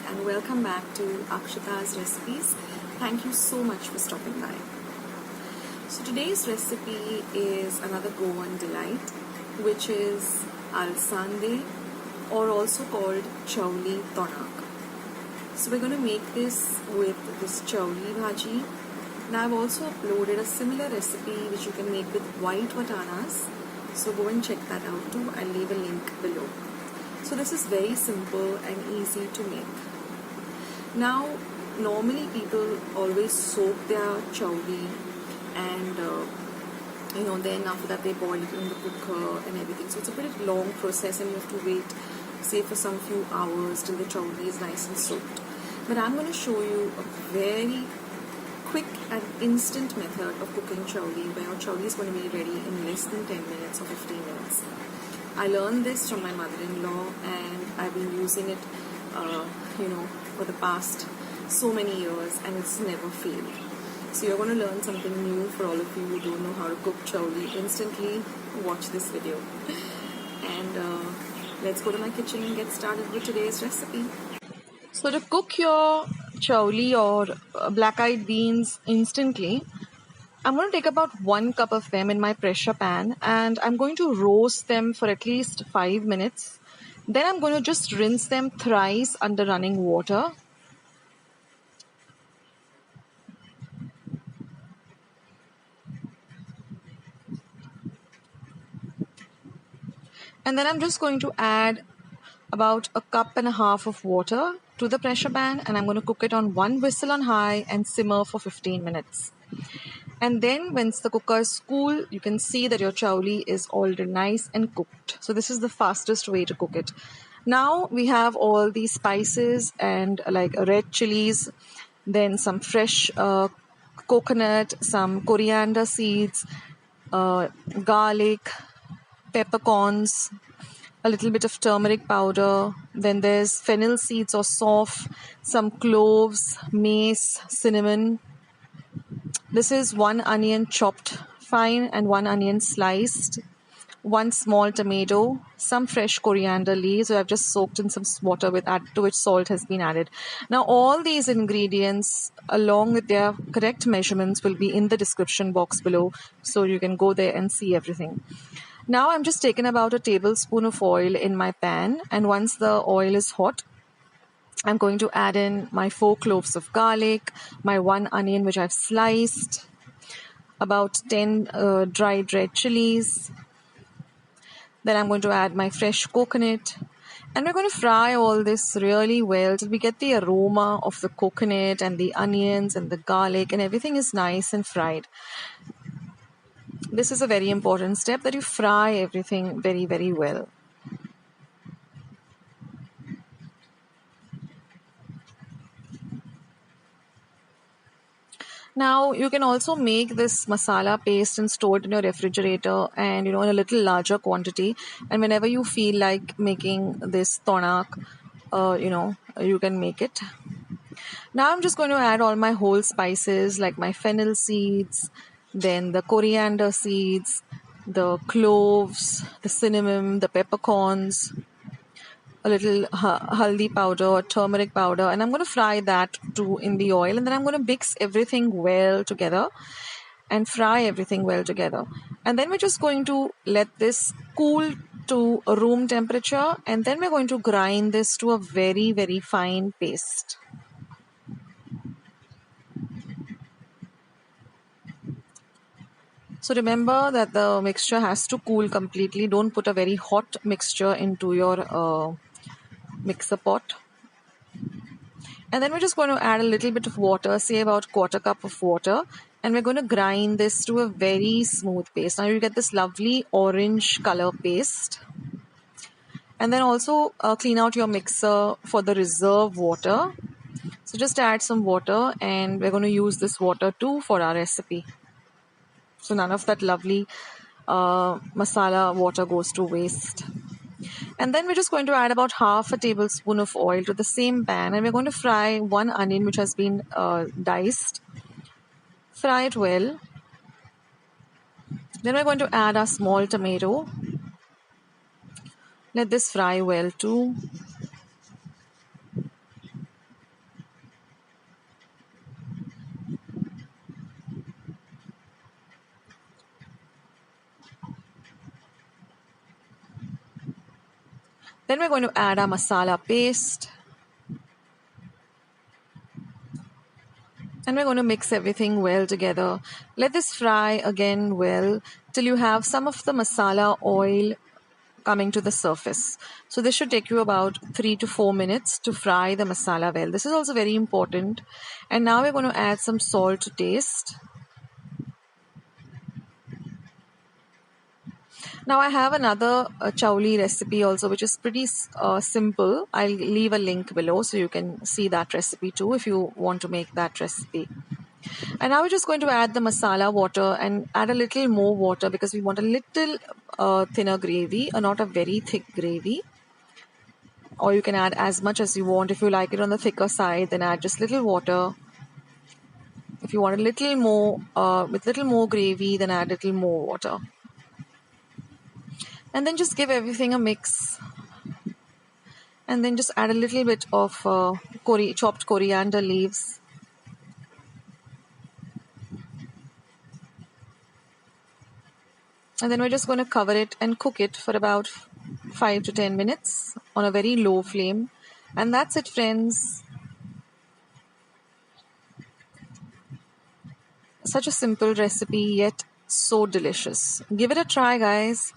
and welcome back to Akshata's Recipes. Thank you so much for stopping by. So today's recipe is another Goan delight, which is Alsande, or also called Chawli Tonak. So we're going to make this with this Chawli Bhaji. Now I've also uploaded a similar recipe which you can make with white vatanas. So go and check that out too. I'll leave a link below. So this is very simple and easy to make. Now normally people always soak their chawli and then after that they boil it in the cooker and everything. So it's a pretty long process and you have to wait say for some few hours till the chawli is nice and soaked. But I'm going to show you a very quick and instant method of cooking chawli where your chawli is going to be ready in less than 10 minutes or 15 minutes. I learned this from my mother-in-law and I've been using it for the past so many years and it's never failed. So you're going to learn something new. For all of you who don't know how to cook chawli instantly, watch this video. And let's go to my kitchen and get started with today's recipe. So to cook your chawli or black-eyed beans instantly, I'm going to take about 1 cup of them in my pressure pan and I'm going to roast them for at least 5 minutes. Then I'm going to just rinse them thrice under running water. And then I'm just going to add about 1.5 cups of water to the pressure pan and I'm going to cook it on 1 whistle on high and simmer for 15 minutes. And then once the cooker is cool, you can see that your chawli is already nice and cooked. So this is the fastest way to cook it. Now we have all these spices and like red chilies, then some fresh coconut, some coriander seeds, garlic, peppercorns, a little bit of turmeric powder, then there's fennel seeds or sauf, some cloves, mace, cinnamon. This is 1 onion chopped fine and 1 onion sliced, 1 small tomato, some fresh coriander leaves. So I've just soaked in some water to which salt has been added. Now all these ingredients along with their correct measurements will be in the description box below, so you can go there and see everything. Now I'm just taking about a tablespoon of oil in my pan, and once the oil is hot, I'm going to add in my 4 cloves of garlic, my 1 onion which I've sliced, about 10 dried red chilies. Then I'm going to add my fresh coconut. And we're going to fry all this really well till we get the aroma of the coconut and the onions and the garlic and everything is nice and fried. This is a very important step, that you fry everything very, very well. Now you can also make this masala paste and store it in your refrigerator and in a little larger quantity, and whenever you feel like making this tonak, you can make it. Now I'm just going to add all my whole spices like my fennel seeds, then the coriander seeds, the cloves, the cinnamon, the peppercorns, a little haldi powder, turmeric powder, and I'm going to fry that too in the oil, and then I'm going to mix everything well together and fry everything well together. And then we're just going to let this cool to room temperature, and then we're going to grind this to a very, very fine paste. So remember that the mixture has to cool completely. Don't put a very hot mixture into your mixer pot. And then we're just going to add a little bit of water, say about 1/4 cup of water, and we're going to grind this to a very smooth paste. Now you get this lovely orange color paste. And then also clean out your mixer for the reserve water. So just add some water, and we're going to use this water too for our recipe. So none of that lovely masala water goes to waste. And then we're just going to add about 1/2 tablespoon of oil to the same pan, and we're going to fry 1 onion which has been diced. Fry it well. Then we're going to add our small tomato. Let this fry well too. Then we're going to add our masala paste. And we're going to mix everything well together. Let this fry again well till you have some of the masala oil coming to the surface. So this should take you about 3 to 4 minutes to fry the masala well. This is also very important. And now we're going to add some salt to taste. Now I have another Chawli recipe also, which is pretty simple. I'll leave a link below so you can see that recipe too if you want to make that recipe. And now we're just going to add the masala water and add a little more water because we want a little thinner gravy, not a very thick gravy. Or you can add as much as you want. If you like it on the thicker side, then add just little water. If you want a little more, with little more gravy, then add a little more water. And then just give everything a mix. And then just add a little bit of chopped coriander leaves. And then we're just going to cover it and cook it for about 5 to 10 minutes on a very low flame. And that's it, friends. Such a simple recipe, yet so delicious. Give it a try, guys.